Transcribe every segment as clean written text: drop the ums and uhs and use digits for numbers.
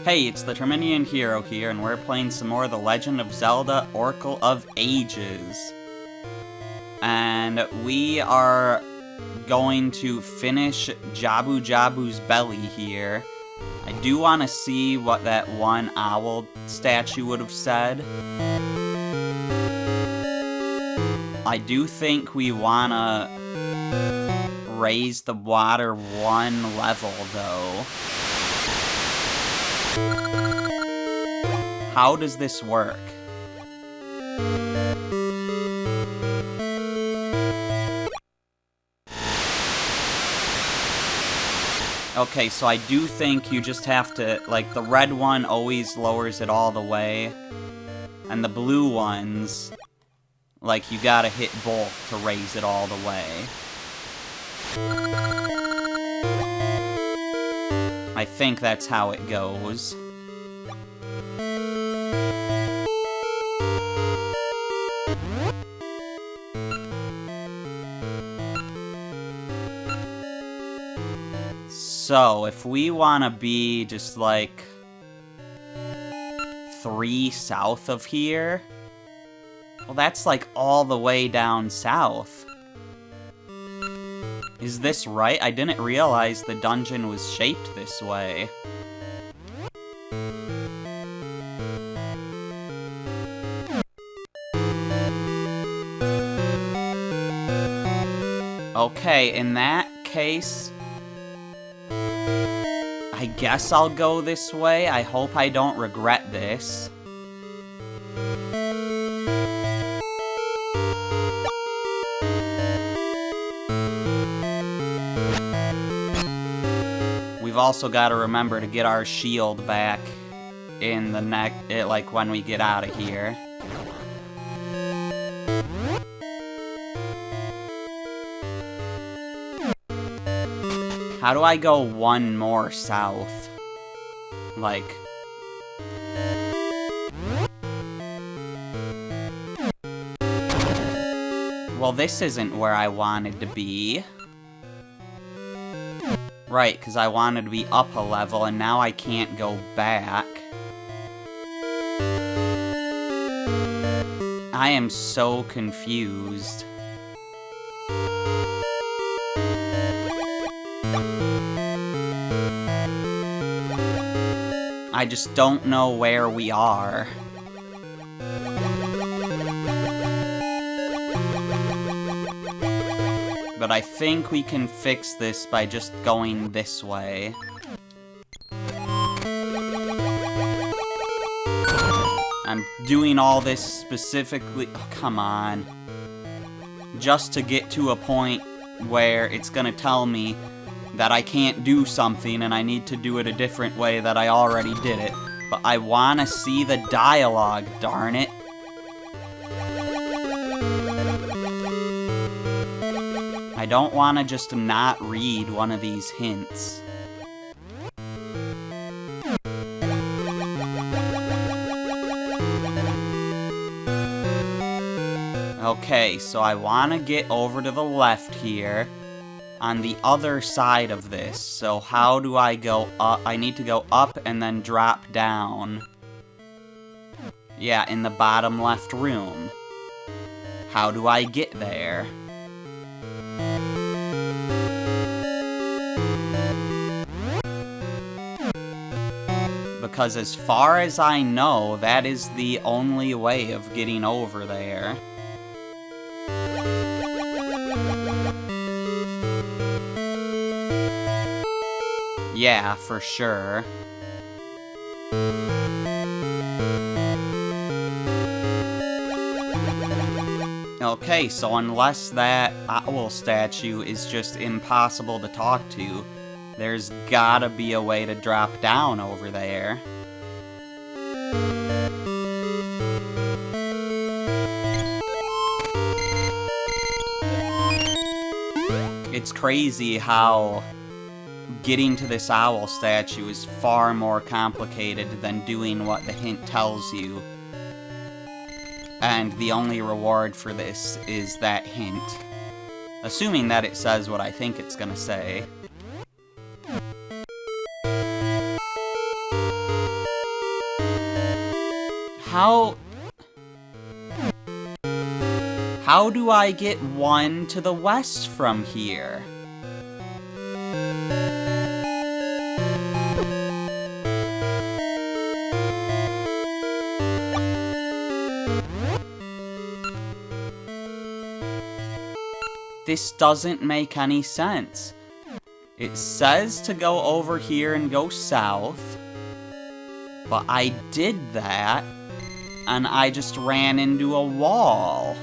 Hey, it's the Terminian Hero here, and we're playing some more The Legend of Zelda Oracle of Ages. And we are going to finish Jabu-Jabu's belly here. I do want to see what that one owl statue would have said. I do think we want to raise the water one level, though. How does this work? Okay, so I do think you just have to, like, the red one always lowers it all the way, and the blue ones, like, you gotta hit both to raise it all the way. I think that's how it goes. So, if we want to be just, like, 3 south of here, well, that's, like, all the way down south. Is this right? I didn't realize the dungeon was shaped this way. Okay, in that case, I guess I'll go this way. I hope I don't regret this. We've also got to remember to get our shield back in the like when we get out of here. How do I go one more south? Like... Well, this isn't where I wanted to be. Right, because I wanted to be up a level, and now I can't go back. I am so confused. I just don't know where we are. But I think we can fix this by just going this way. I'm doing all this specifically... Oh, come on. Just to get to a point where it's gonna tell me that I can't do something and I need to do it a different way that I already did it. But I want to see the dialogue, darn it. I don't want to just not read one of these hints. Okay, so I want to get over to the left here. On the other side of this. So how do I go up? I need to go up and then drop down. Yeah, in the bottom left room. How do I get there? Because as far as I know, that is the only way of getting over there. Yeah, for sure. Okay, so unless that owl statue is just impossible to talk to, there's gotta be a way to drop down over there. It's crazy how getting to this owl statue is far more complicated than doing what the hint tells you. And the only reward for this is that hint. Assuming that it says what I think it's gonna say. How do I get one to the west from here? This doesn't make any sense. It says to go over here and go south, but I did that, and I just ran into a wall.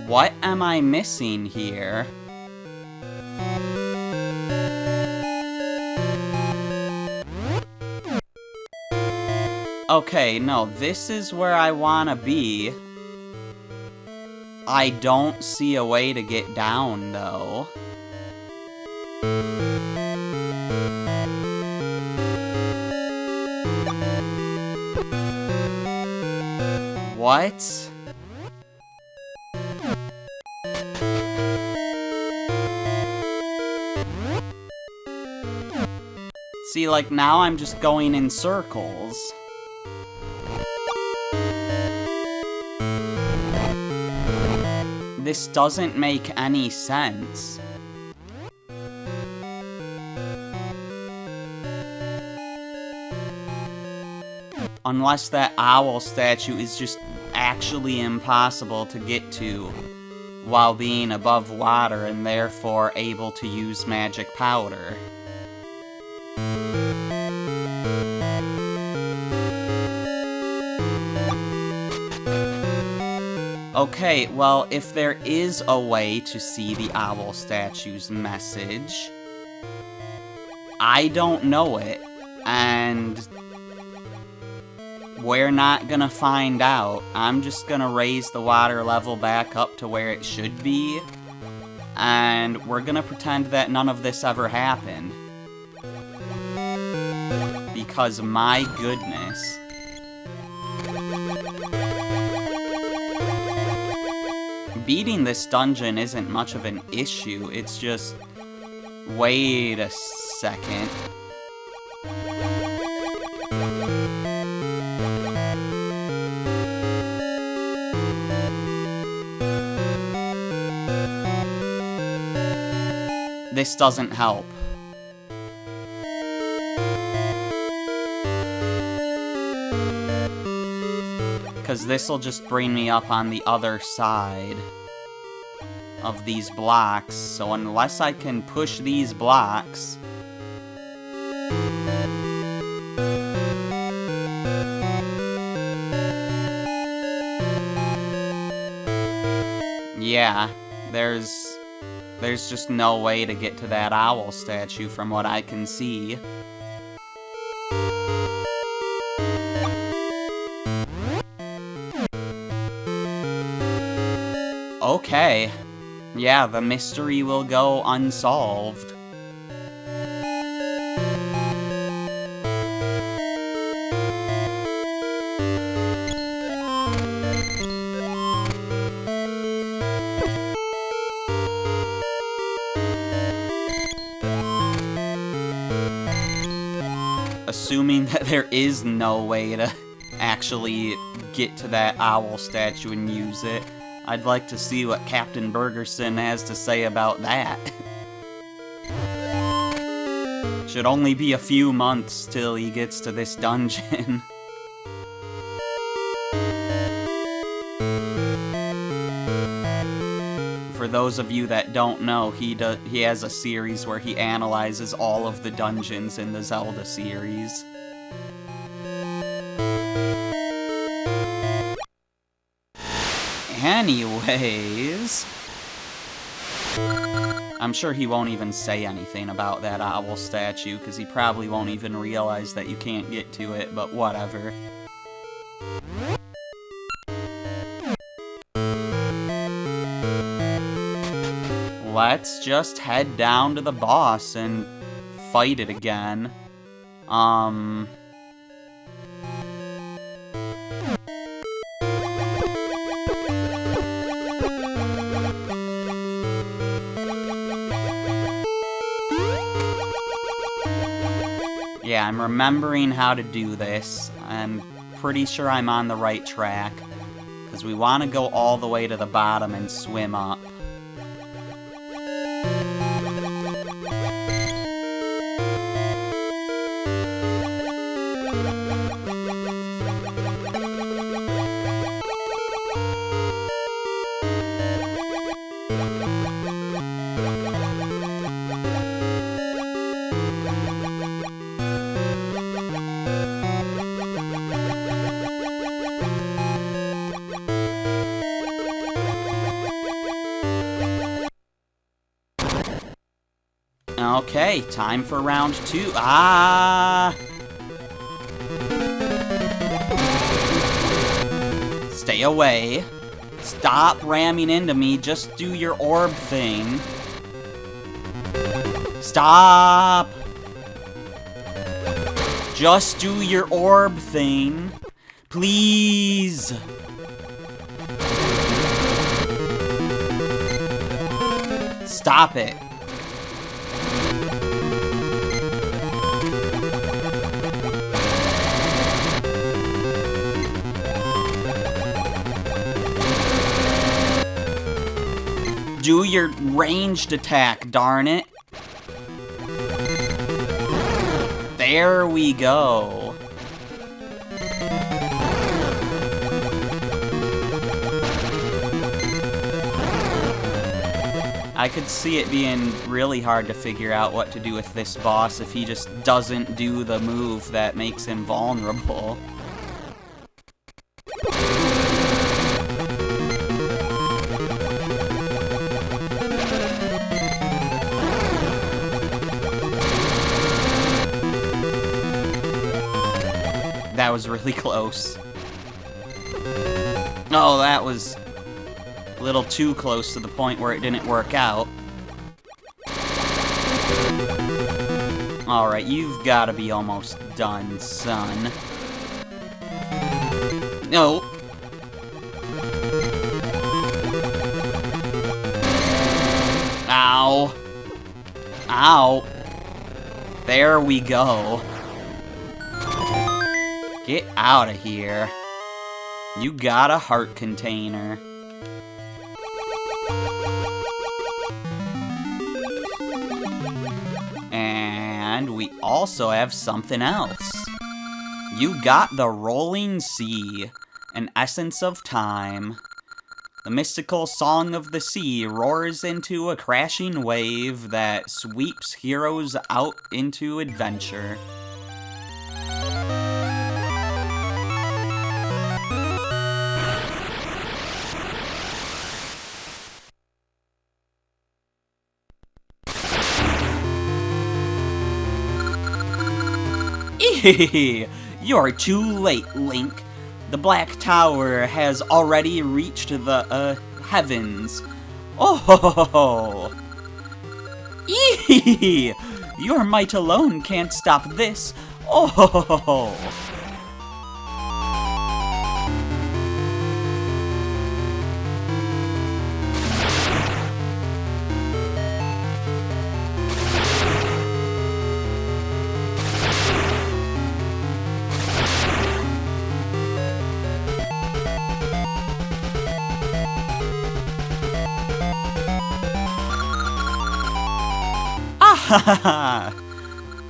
What am I missing here? Okay, no, this is where I wanna be. I don't see a way to get down, though. What? See, like, now I'm just going in circles. This doesn't make any sense. Unless that owl statue is just actually impossible to get to while being above water and therefore able to use magic powder. Okay, well, if there is a way to see the owl statue's message, I don't know it, and we're not gonna find out. I'm just gonna raise the water level back up to where it should be, and we're gonna pretend that none of this ever happened. Because, my goodness. Beating this dungeon isn't much of an issue, it's just... Wait a second. This doesn't help. Because this'll just bring me up on the other side of these blocks, so unless I can push these blocks... Yeah, there's just no way to get to that owl statue from what I can see. Okay. Yeah, the mystery will go unsolved. Assuming that there is no way to actually get to that owl statue and use it, I'd like to see what Captain Bergerson has to say about that. Should only be a few months till he gets to this dungeon. For those of you that don't know, he has a series where he analyzes all of the dungeons in the Zelda series. Anyways, I'm sure he won't even say anything about that owl statue, because he probably won't even realize that you can't get to it, but whatever. Let's just head down to the boss and fight it again. Yeah, I'm remembering how to do this. I'm pretty sure I'm on the right track. Because we want to go all the way to the bottom and swim up. Okay, time for round 2. Ah! Stay away. Stop ramming into me. Just do your orb thing. Stop! Just do your orb thing. Please! Stop it. Do your ranged attack, darn it. There we go. I could see it being really hard to figure out what to do with this boss if he just doesn't do the move that makes him vulnerable. That was really close. Oh, that was a little too close to the point where it didn't work out. Alright, you've got to be almost done, son. No. Ow. Ow. There we go. Get out of here. You got a heart container. And we also have something else. You got the Rolling Sea, an essence of time. The mystical song of the sea roars into a crashing wave that sweeps heroes out into adventure. You're too late, Link. The Black Tower has already reached the, heavens. Oh ho ho ho! Eehee! Your might alone can't stop this. Oh ho ho ho ho!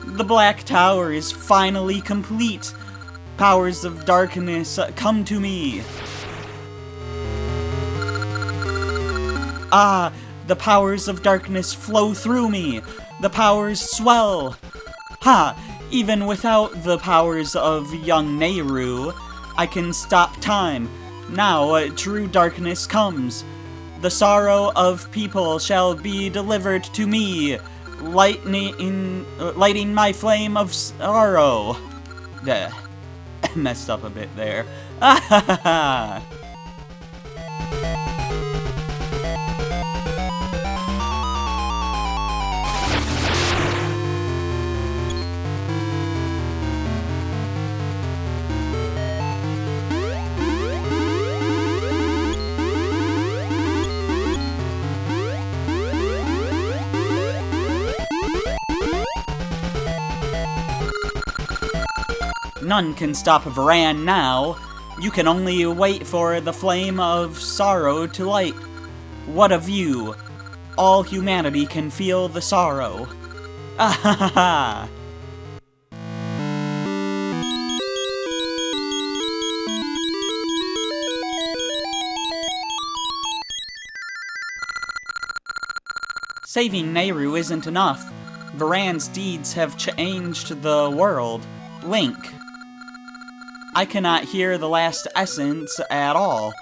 The Black Tower is finally complete. Powers of darkness, come to me. Ah, the powers of darkness flow through me. The powers swell. Ha! Even without the powers of young Nehru, I can stop time. Now, true darkness comes. The sorrow of people shall be delivered to me. Lighting my flame of sorrow. Messed up a bit there. None can stop Varan now. You can only wait for the flame of sorrow to light. What of you? All humanity can feel the sorrow. Ah ha ha ha! Saving Nehru isn't enough. Varan's deeds have changed the world. Link. I cannot hear the last essence at all,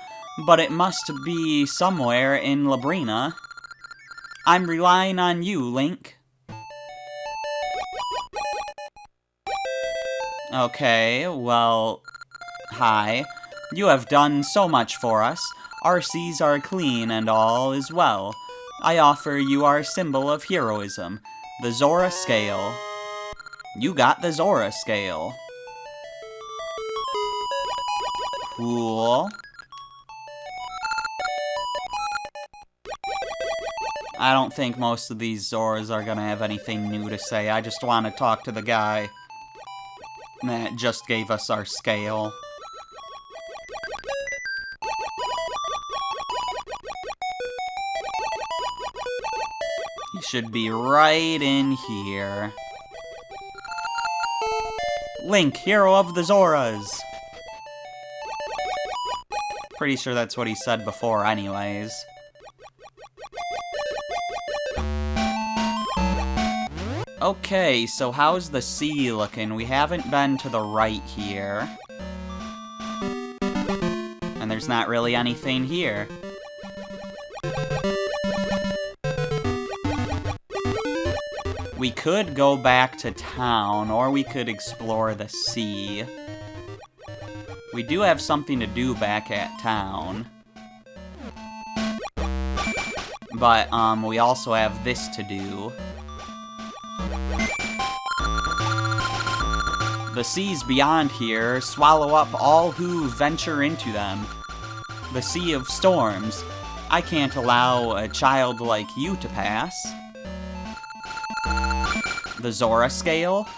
but it must be somewhere in Labrina. I'm relying on you, Link. Okay, well, hi. You have done so much for us. Our seas are clean and all is well. I offer you our symbol of heroism, the Zora Scale. You got the Zora Scale. Cool. I don't think most of these Zoras are gonna have anything new to say. I just want to talk to the guy that just gave us our scale. He should be right in here. Link, hero of the Zoras! Pretty sure that's what he said before anyways. Okay, so how's the sea looking? We haven't been to the right here. And there's not really anything here. We could go back to town, or we could explore the sea. We do have something to do back at town. But, we also have this to do. The seas beyond here swallow up all who venture into them. The Sea of Storms. I can't allow a child like you to pass. The Zora Scale?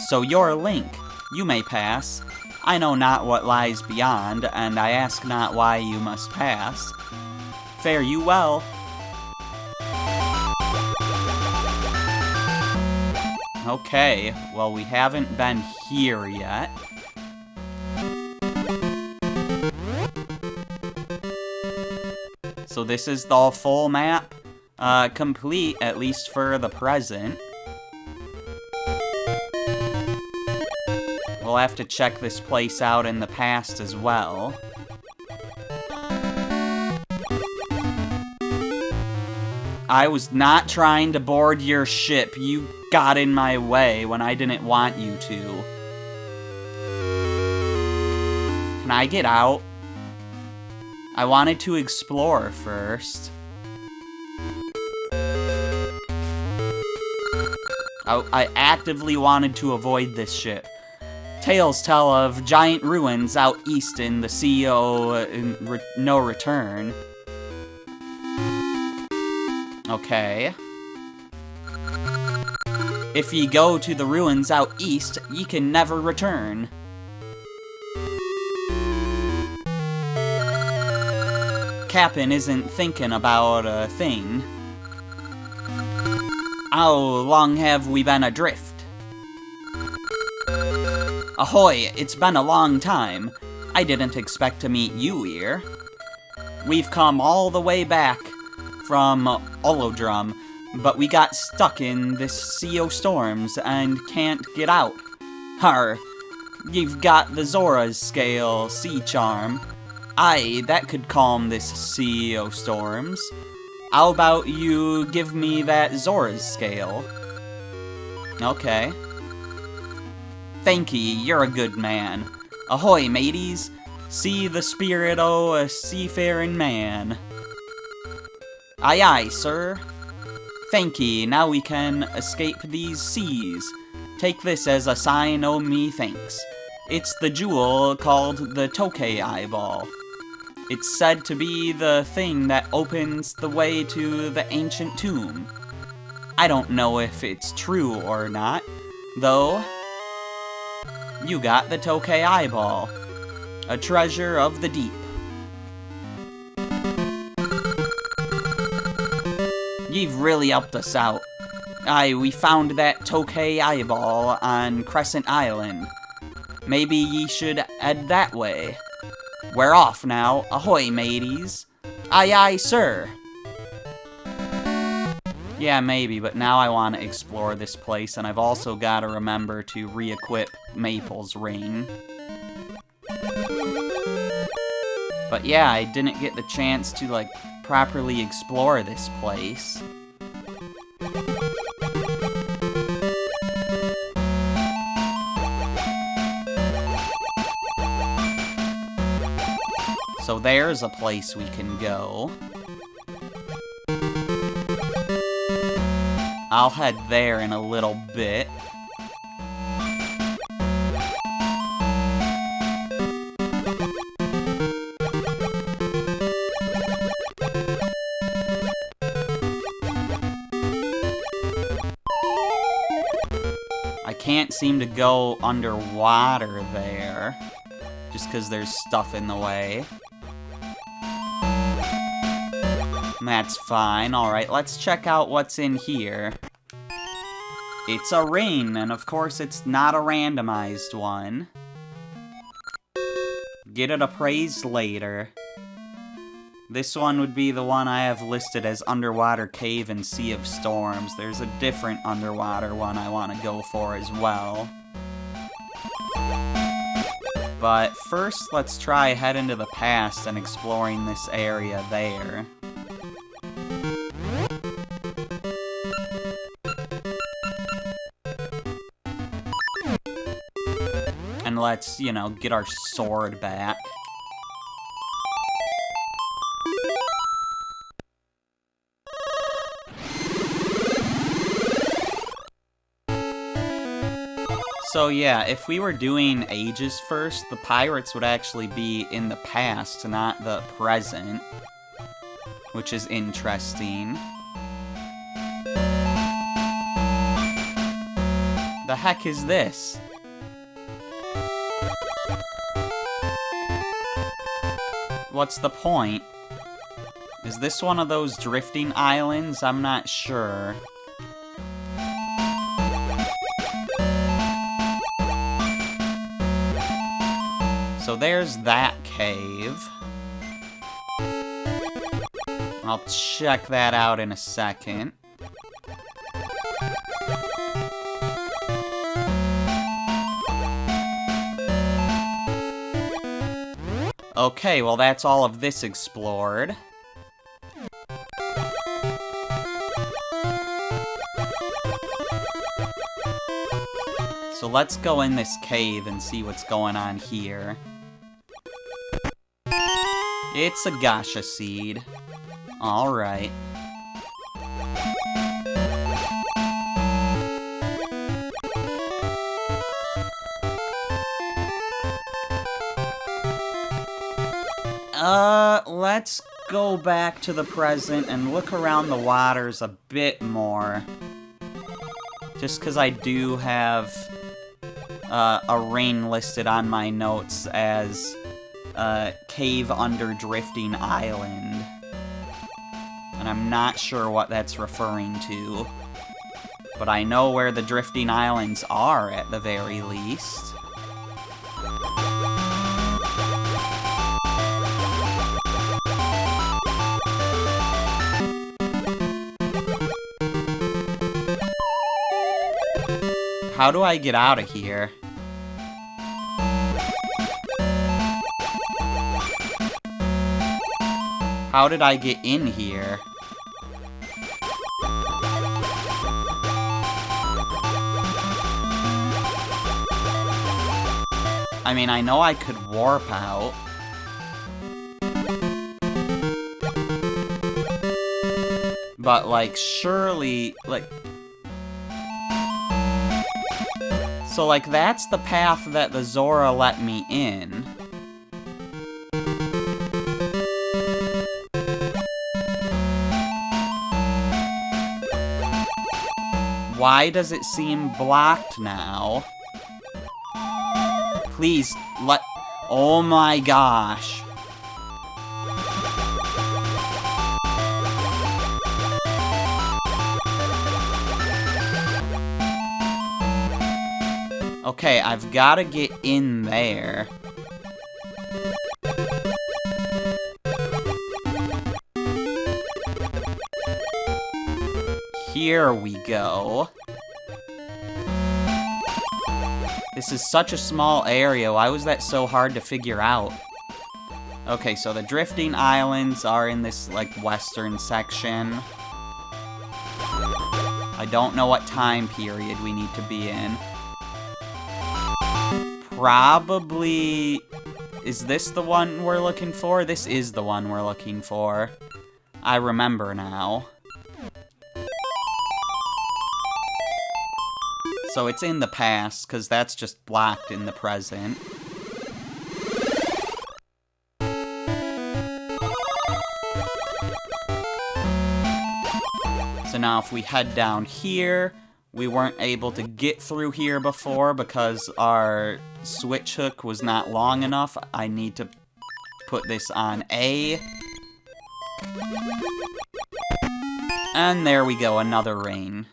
So you're Link. You may pass. I know not what lies beyond, and I ask not why you must pass. Fare you well. Okay, well we haven't been here yet. So this is the full map, complete, at least for the present. We'll have to check this place out in the past as well. I was not trying to board your ship. You got in my way when I didn't want you to. Can I get out? I wanted to explore first. I actively wanted to avoid this ship. Tales tell of giant ruins out east in the Sea of No Return. Okay. If ye go to the ruins out east, ye can never return. Cap'n isn't thinking about a thing. How long have we been adrift? Ahoy, it's been a long time. I didn't expect to meet you here. We've come all the way back from Olodrum, but we got stuck in this Sea of Storms and can't get out. Har, you've got the Zora's Scale sea charm. Aye, that could calm this Sea of Storms. How about you give me that Zora's Scale? Okay. Thank ye, you're a good man. Ahoy, mateys! See the spirit o' a seafaring man. Aye aye, sir. Thank ye, now we can escape these seas. Take this as a sign o' me thanks. It's the jewel called the Tokay Eyeball. It's said to be the thing that opens the way to the ancient tomb. I don't know if it's true or not, though. You got the Tokay Eyeball, a treasure of the deep. You've really helped us out. Aye, we found that Tokay Eyeball on Crescent Island. Maybe ye should head that way. We're off now. Ahoy, mateys. Aye, aye, sir. Yeah, maybe, but now I want to explore this place, and I've also got to remember to re-equip Maple's ring. But yeah, I didn't get the chance to, like, properly explore this place. So there's a place we can go. I'll head there in a little bit. I can't seem to go underwater there, just because there's stuff in the way. That's fine. Alright, let's check out what's in here. It's a ring, and of course it's not a randomized one. Get it appraised later. This one would be the one I have listed as Underwater Cave and Sea of Storms. There's a different underwater one I want to go for as well. But first, let's try head into the past and exploring this area there. And let's, you know, get our sword back. So yeah, if we were doing ages first, the pirates would actually be in the past, not the present. Which is interesting. The heck is this? What's the point? Is this one of those drifting islands? I'm not sure. So there's that cave. I'll check that out in a second. Okay, well that's all of this explored. So let's go in this cave and see what's going on here. It's a gacha seed. Alright. Let's go back to the present and look around the waters a bit more. Just because I do have a ring listed on my notes as Cave Under Drifting Island. And I'm not sure what that's referring to. But I know where the drifting islands are, at the very least. How do I get out of here? How did I get in here? I mean, I know I could warp out. But, like, surely, like... So, like, that's the path that the Zora let me in. Why does it seem blocked now? Please, let... Oh my gosh. Okay, I've got to get in there. Here we go. This is such a small area. Why was that so hard to figure out? Okay, so the drifting islands are in this, like, western section. I don't know what time period we need to be in. Probably... Is this the one we're looking for? This is the one we're looking for. I remember now. So it's in the past, because that's just blocked in the present. So now if we head down here, we weren't able to get through here before because our switch hook was not long enough. I need to put this on A. And there we go, another rain.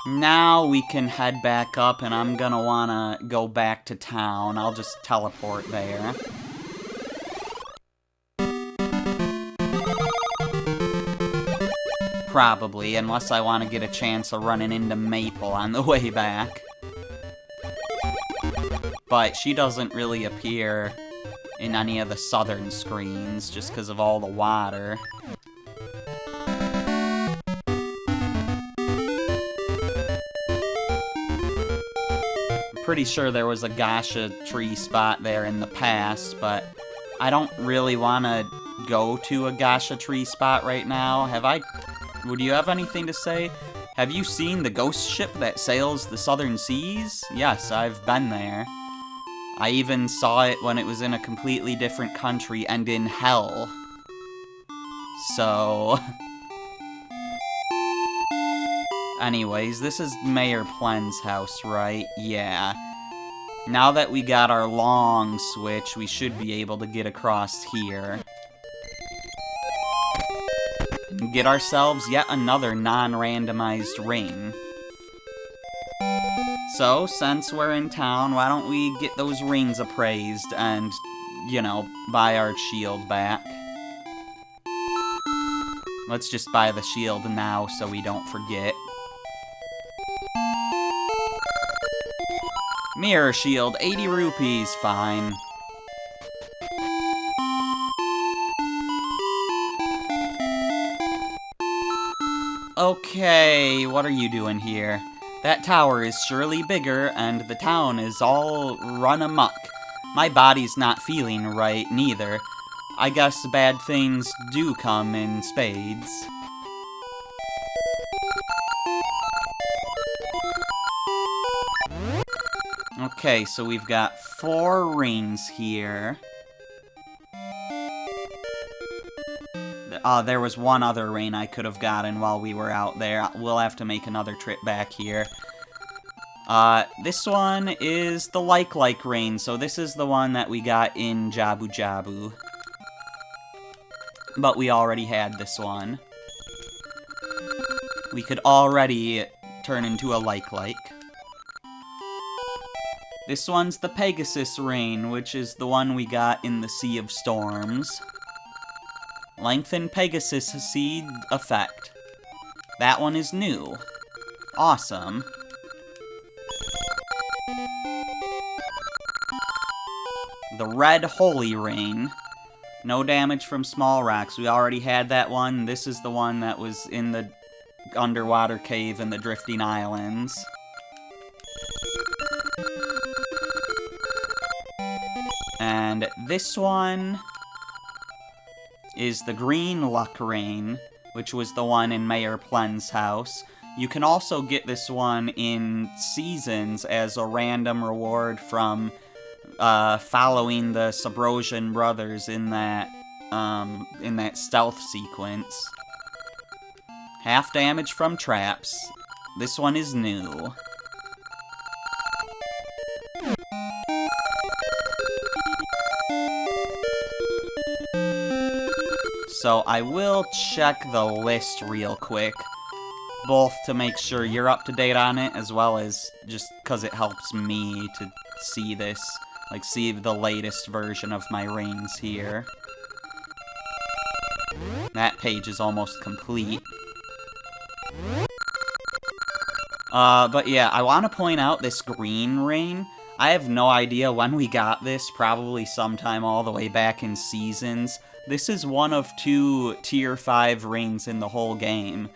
Now we can head back up, and I'm gonna wanna go back to town. I'll just teleport there. Probably, unless I want to get a chance of running into Maple on the way back. But she doesn't really appear in any of the southern screens, just because of all the water. Pretty sure there was a gacha tree spot there in the past, but I don't really want to go to a gacha tree spot right now. Would you have anything to say? Have you seen the ghost ship that sails the southern seas? Yes, I've been there. I even saw it when it was in a completely different country and in hell. So... Anyways, this is Mayor Plen's house, right? Yeah. Now that we got our long switch, we should be able to get across here. And get ourselves yet another non-randomized ring. So, since we're in town, why don't we get those rings appraised and, you know, buy our shield back. Let's just buy the shield now so we don't forget. Mirror shield, 80 rupees, fine. Okay, what are you doing here? That tower is surely bigger, and the town is all run amok. My body's not feeling right, neither. I guess bad things do come in spades. Okay, so we've got 4 rings here. There was one other ring I could have gotten while we were out there. We'll have to make another trip back here. This one is the like ring, so this is the one that we got in Jabu-Jabu. But we already had this one. We could already turn into a like. This one's the Pegasus Rain, which is the one we got in the Sea of Storms. Lengthen Pegasus Seed effect. That one is new. Awesome. The Red Holy Rain. No damage from small rocks. We already had that one. This is the one that was in the underwater cave in the Drifting Islands. And this one is the Green Luck Rain, which was the one in Mayor Plen's house. You can also get this one in Seasons as a random reward from following the Subrosian brothers in that stealth sequence. Half damage from traps. This one is new. So I will check the list real quick, both to make sure you're up to date on it, as well as just because it helps me to see this, like see the latest version of my rings here. That page is almost complete. But yeah, I want to point out this green ring. I have no idea when we got this, probably sometime all the way back in Seasons. This is one of 2 Tier 5 rings in the whole game.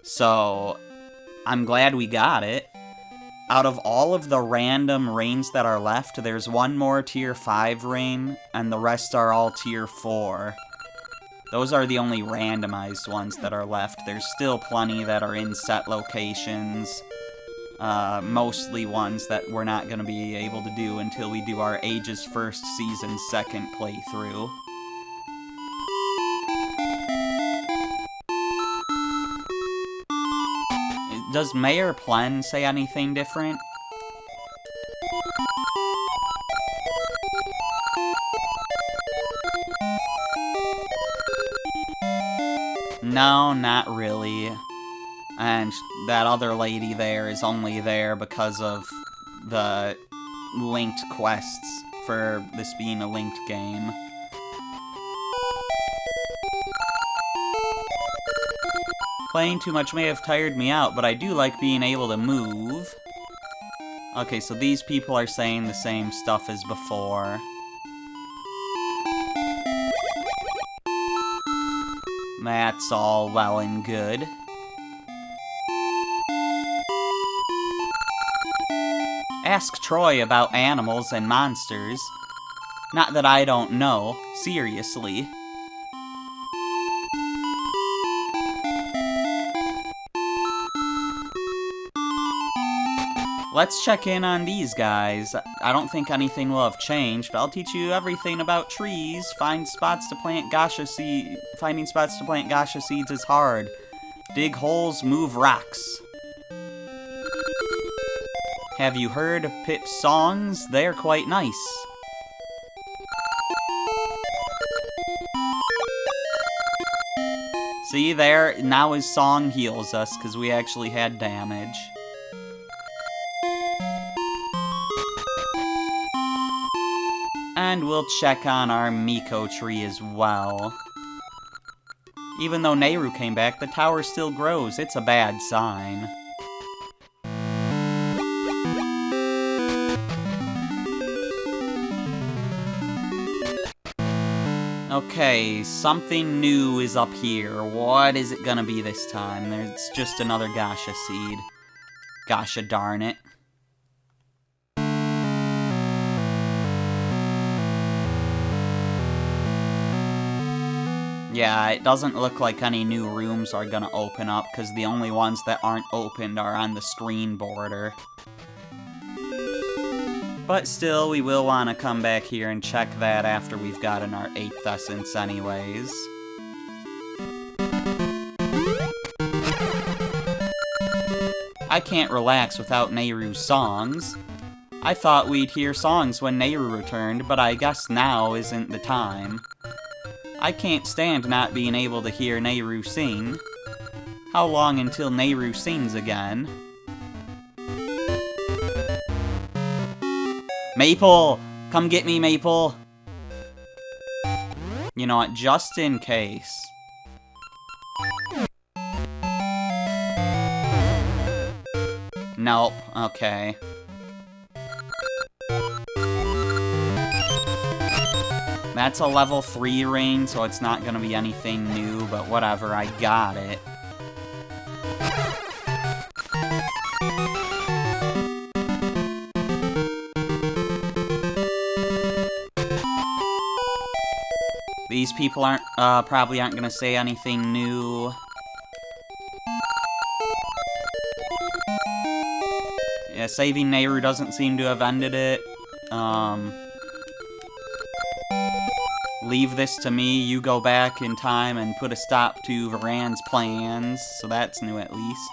So, I'm glad we got it. Out of all of the random rings that are left, there's one more Tier 5 ring, and the rest are all Tier 4. Those are the only randomized ones that are left. There's still plenty that are in set locations. Mostly ones that we're not going to be able to do until we do our Ages First Season 2nd playthrough. Does Mayor Plen say anything different? No, not really. And that other lady there is only there because of the linked quests for this being a linked game. Playing too much may have tired me out, but I do like being able to move. Okay, so these people are saying the same stuff as before. That's all well and good. Ask Troy about animals and monsters. Not that I don't know, seriously. Let's check in on these guys. I don't think anything will have changed, but I'll teach you everything about trees. Finding spots to plant Gasha seeds is hard. Dig holes, move rocks. Have you heard Pip's songs? They're quite nice. See there, now his song heals us because we actually had damage. And we'll check on our Miko tree as well. Even though Nehru came back, the tower still grows. It's a bad sign. Okay, something new is up here. What is it gonna be this time? It's just another Gasha seed. Gasha darn it. Yeah, it doesn't look like any new rooms are gonna open up, because the only ones that aren't opened are on the screen border. But still, we will want to come back here and check that after we've gotten our 8th essence anyways. I can't relax without Nehru's songs. I thought we'd hear songs when Nehru returned, but I guess now isn't the time. I can't stand not being able to hear Nehru sing. How long until Nehru sings again? Maple! Come get me, Maple! You know what, just in case. Nope, okay. That's a level 3 ring, so it's not gonna be anything new, but whatever, I got it. These people probably aren't gonna say anything new. Yeah, saving Nehru doesn't seem to have ended it. leave this to me, you go back in time and put a stop to Varan's plans, so that's new at least.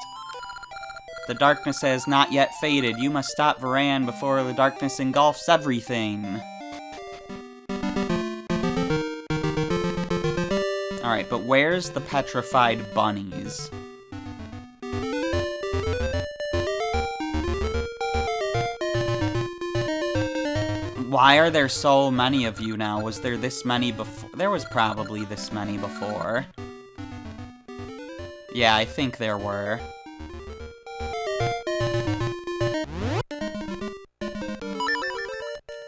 The darkness has not yet faded. You must stop Varan before the darkness engulfs everything. Alright, but where's the petrified bunnies? Why are there so many of you now? Was there this many before? There was probably this many before. Yeah, I think there were.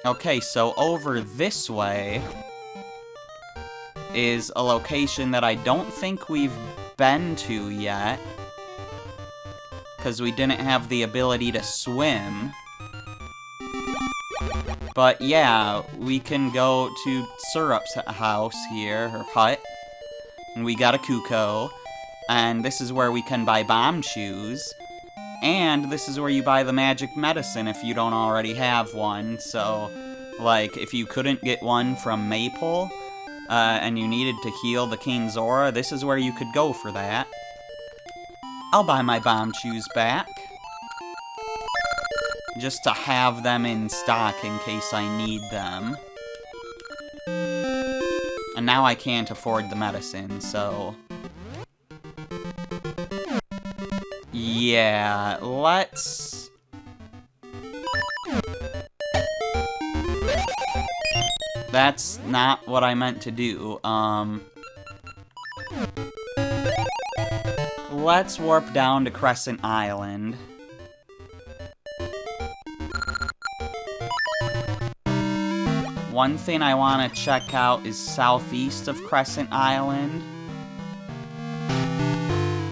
Okay, so over this way is a location that I don't think we've been to yet, because we didn't have the ability to swim. But yeah, we can go to Syrup's house here, her hut, and we got a Kuko, and this is where we can buy bomb shoes, and this is where you buy the magic medicine if you don't already have one. So, like, if you couldn't get one from Maple, and you needed to heal the King Zora, this is where you could go for that. I'll buy my bomb shoes back, just to have them in stock in case I need them. And now I can't afford the medicine, so... yeah, let's... that's not what I meant to do. Let's warp down to Crescent Island. One thing I want to check out is southeast of Crescent Island.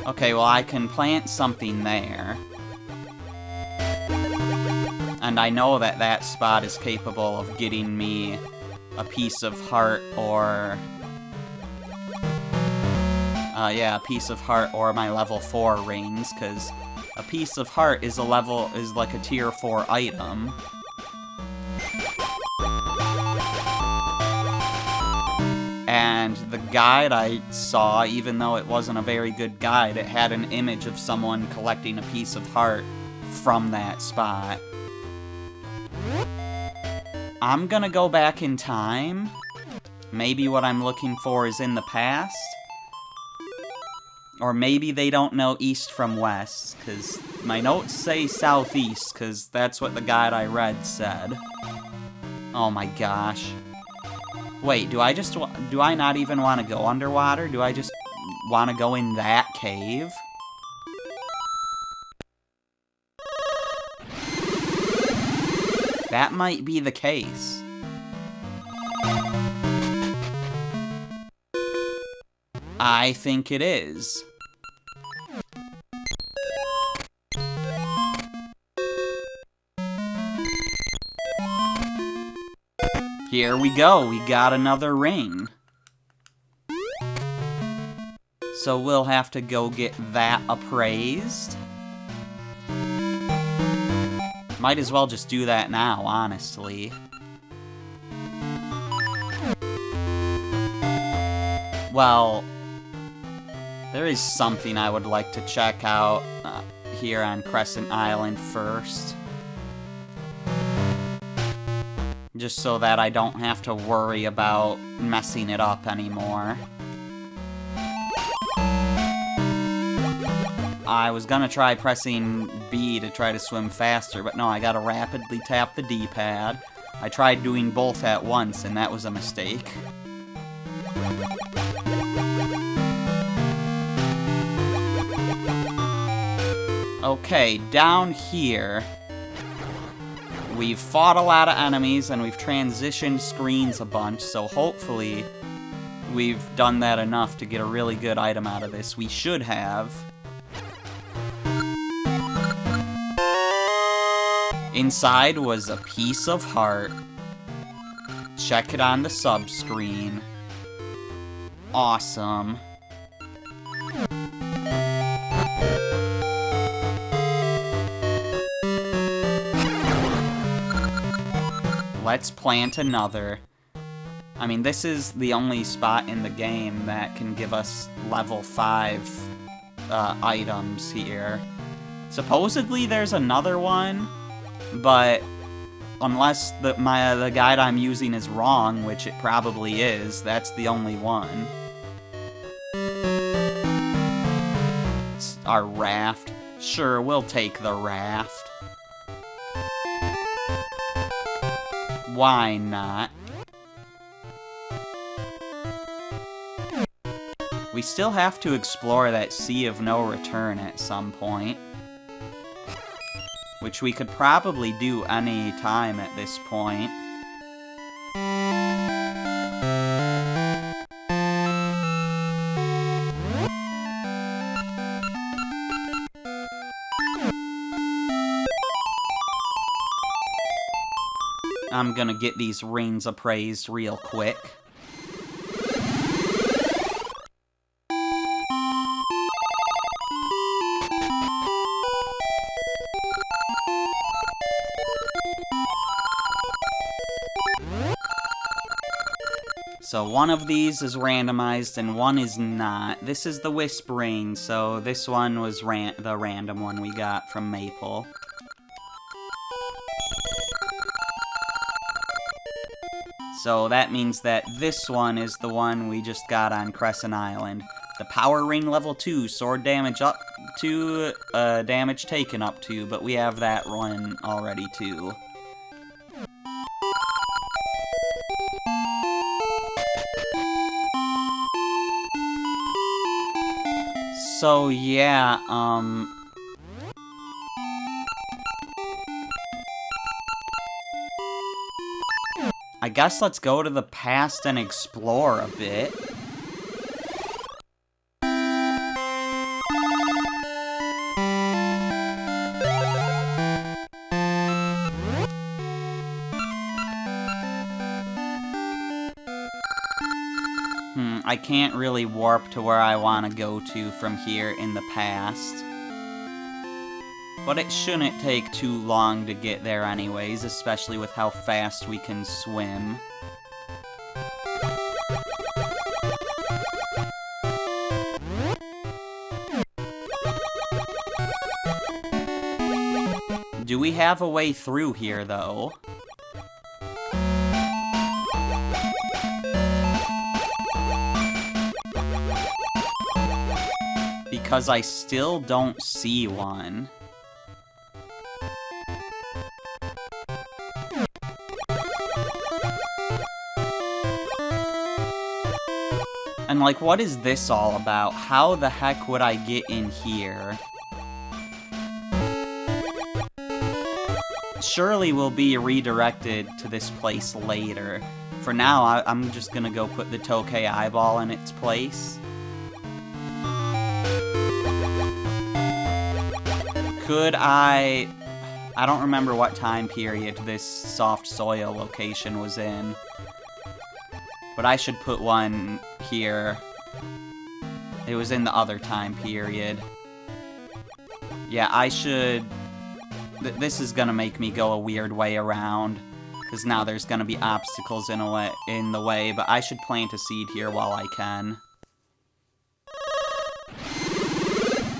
Okay, well, I can plant something there. And I know that that spot is capable of getting me a piece of heart or... yeah, a piece of heart or my level 4 rings, because a piece of heart is like a tier 4 item. And the guide I saw, even though it wasn't a very good guide, it had an image of someone collecting a piece of heart from that spot. I'm gonna go back in time. Maybe what I'm looking for is in the past. Or maybe they don't know east from west, because my notes say southeast, because that's what the guide I read said. Oh my gosh. Wait, do I not even want to go underwater? Do I just want to go in that cave? That might be the case. I think it is. Here we go, we got another ring. So we'll have to go get that appraised. Might as well just do that now, honestly. Well, there is something I would like to check out here on Crescent Island first. Just so that I don't have to worry about messing it up anymore. I was gonna try pressing B to try to swim faster, but no, I gotta rapidly tap the D-pad. I tried doing both at once, and that was a mistake. Okay, down here, we've fought a lot of enemies, and we've transitioned screens a bunch, so hopefully we've done that enough to get a really good item out of this. We should have. Inside was a piece of heart. Check it on the sub-screen. Awesome. Let's plant another. I mean, this is the only spot in the game that can give us level 5 items here. Supposedly there's another one, but unless the guide I'm using is wrong, which it probably is, that's the only one. It's our raft. Sure, we'll take the raft. Why not? We still have to explore that Sea of No Return at some point, which we could probably do any time at this point. I'm gonna get these rings appraised real quick. So one of these is randomized and one is not. This is the Whispering, so this one was the random one we got from Maple. So that means that this one is the one we just got on Crescent Island. The Power Ring level 2, sword damage up to, damage taken up to, but we have that one already too. So yeah, I guess let's go to the past and explore a bit. I can't really warp to where I want to go to from here in the past. But it shouldn't take too long to get there anyways, especially with how fast we can swim. Do we have a way through here, though? Because I still don't see one. And like, what is this all about? How the heck would I get in here? Surely we'll be redirected to this place later. For now, I'm just gonna go put the Tokay eyeball in its place. Could I don't remember what time period this soft soil location was in. But I should put one here. It was in the other time period. Yeah, I should... This is gonna make me go a weird way around, because now there's gonna be obstacles in the way, but I should plant a seed here while I can.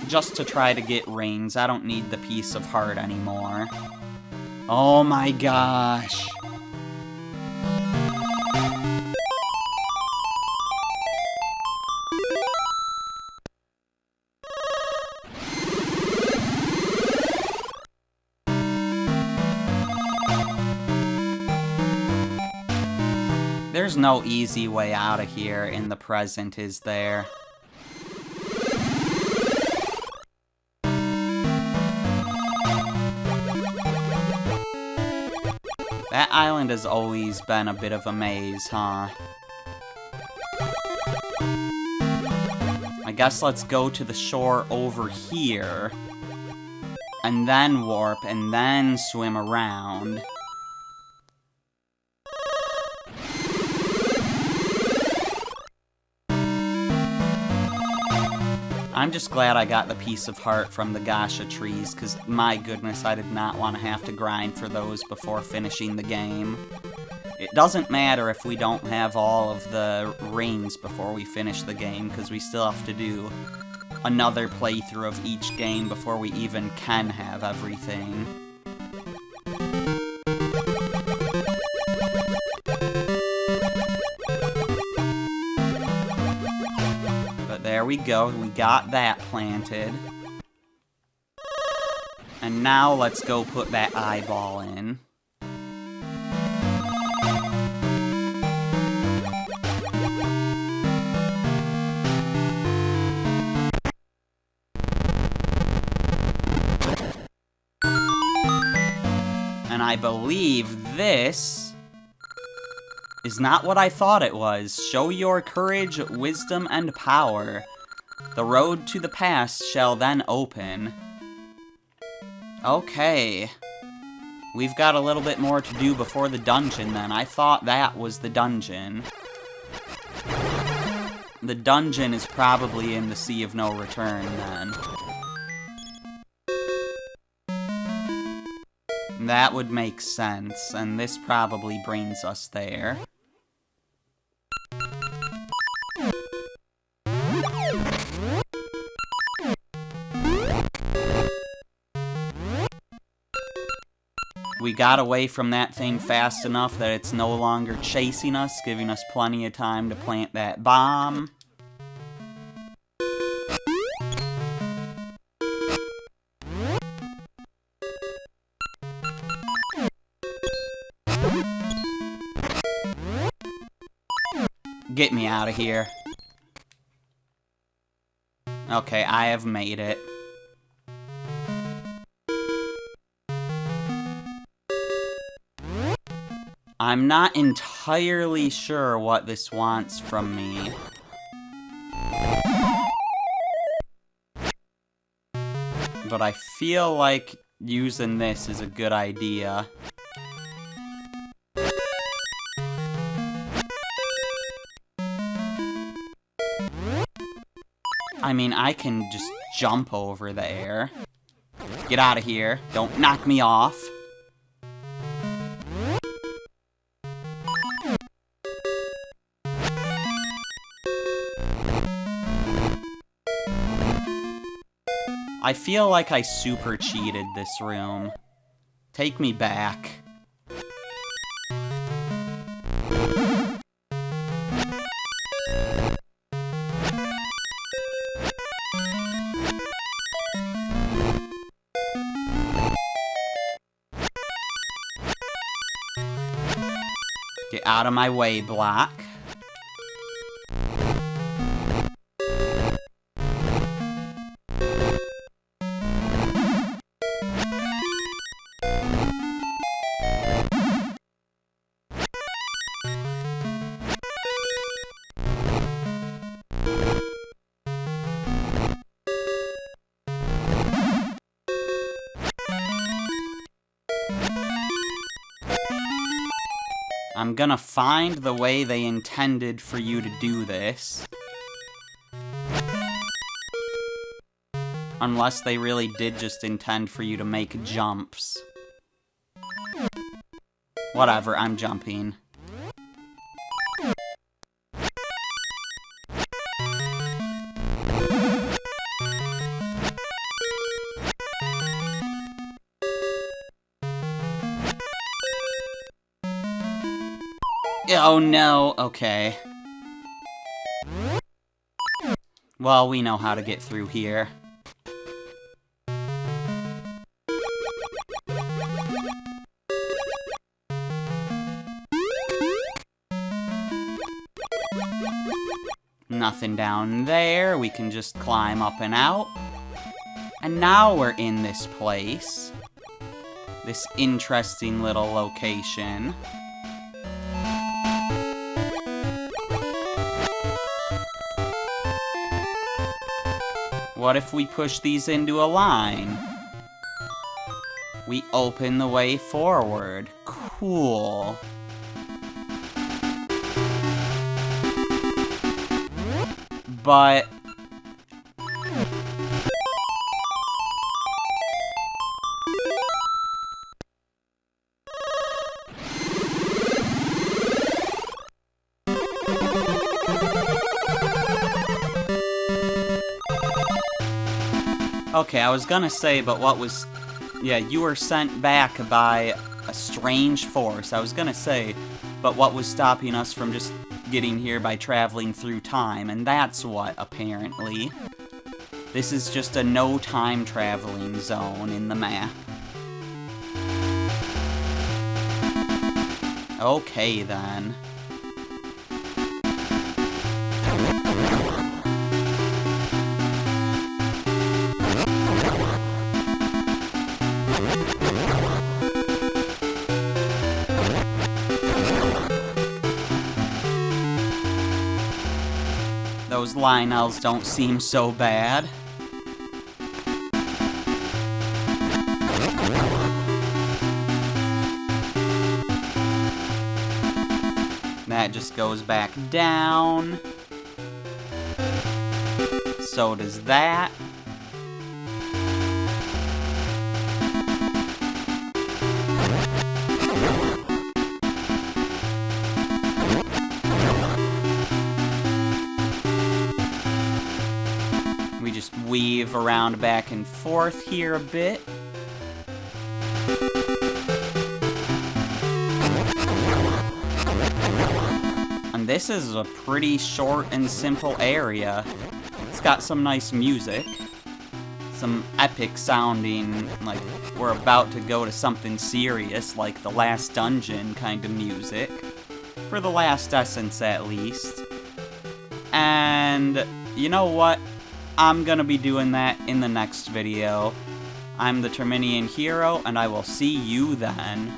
Just to try to get rings. I don't need the piece of heart anymore. Oh my gosh. There's no easy way out of here in the present, is there? That island has always been a bit of a maze, huh? I guess let's go to the shore over here, and then warp, and then swim around. I'm just glad I got the piece of heart from the Gasha trees, because my goodness, I did not want to have to grind for those before finishing the game. It doesn't matter if we don't have all of the rings before we finish the game, because we still have to do another playthrough of each game before we even can have everything. But there we go, we got that planted. And now let's go put that eyeball in. And I believe this is not what I thought it was. Show your courage, wisdom, and power. The road to the past shall then open. Okay. We've got a little bit more to do before the dungeon then. I thought that was the dungeon. The dungeon is probably in the Sea of No Return then. That would make sense, and this probably brings us there. We got away from that thing fast enough that it's no longer chasing us, giving us plenty of time to plant that bomb. Get me out of here. Okay, I have made it. I'm not entirely sure what this wants from me. But I feel like using this is a good idea. I mean, I can just jump over there. Get out of here. Don't knock me off. I feel like I super cheated this room. Take me back. Get out of my way, block. I'm gonna find the way they intended for you to do this. Unless they really did just intend for you to make jumps. Whatever, I'm jumping. Oh no, okay. Well, we know how to get through here. Nothing down there, we can just climb up and out. And now we're in this place. This interesting little location. What if we push these into a line? We open the way forward. Cool. But... Okay, I was gonna say, but what was... Yeah, you were sent back by a strange force. I was gonna say, but what was stopping us from just getting here by traveling through time? And that's what, apparently. This is just a no time traveling zone in the map. Okay, then. Those Lionels don't seem so bad. That just goes back down. So does that. We just weave around back and forth here a bit. And this is a pretty short and simple area. It's got some nice music. Some epic sounding, like we're about to go to something serious, like the last dungeon kind of music. For the last essence, at least. And you know what? I'm gonna be doing that in the next video. I'm the Terminian Hero, and I will see you then.